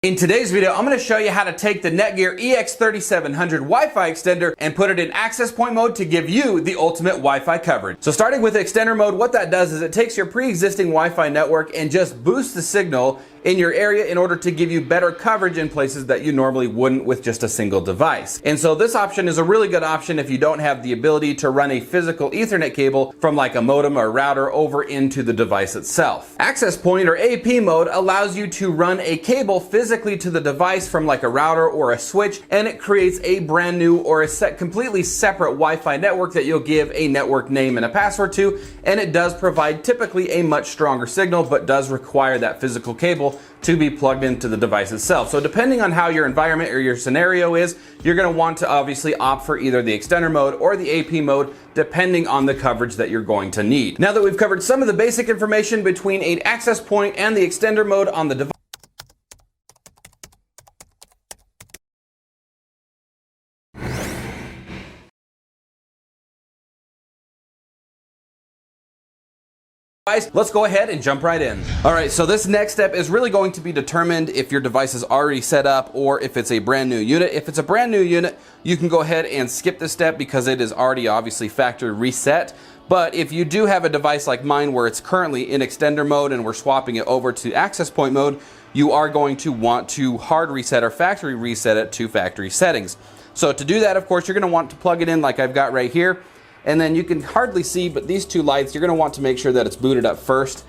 In today's video, I'm going to show you how to take the Netgear EX3700 Wi-Fi extender and put it in access point mode to give you the ultimate Wi-Fi coverage. So starting with extender mode, what that does is it takes your pre-existing Wi-Fi network and just boosts the signal in your area in order to give you better coverage in places that you normally wouldn't with just a single device. And so this option is a really good option if you don't have the ability to run a physical Ethernet cable from like a modem or router over into the device itself. Access point or AP mode allows you to run a cable physically to the device from like a router or a switch, and it creates a brand new or a completely separate Wi-Fi network that you'll give a network name and a password to, and it does provide typically a much stronger signal, but does require that physical cable to be plugged into the device itself. So depending on how your environment or your scenario is, you're going to want to obviously opt for either the extender mode or the AP mode, depending on the coverage that you're going to need. Now that we've covered some of the basic information between an access point and the extender mode on the device, let's go ahead and jump right in. All right, so this next step is really going to be determined if your device is already set up or if it's a brand new unit. If it's a brand new unit, you can go ahead and skip this step because it is already obviously factory reset. But if you do have a device like mine where it's currently in extender mode and we're swapping it over to access point mode, you are going to want to hard reset or factory reset it to factory settings. So to do that, of course, you're going to want to plug it in like I've got right here. And then you can hardly see, but these two lights, you're going to want to make sure that it's booted up first.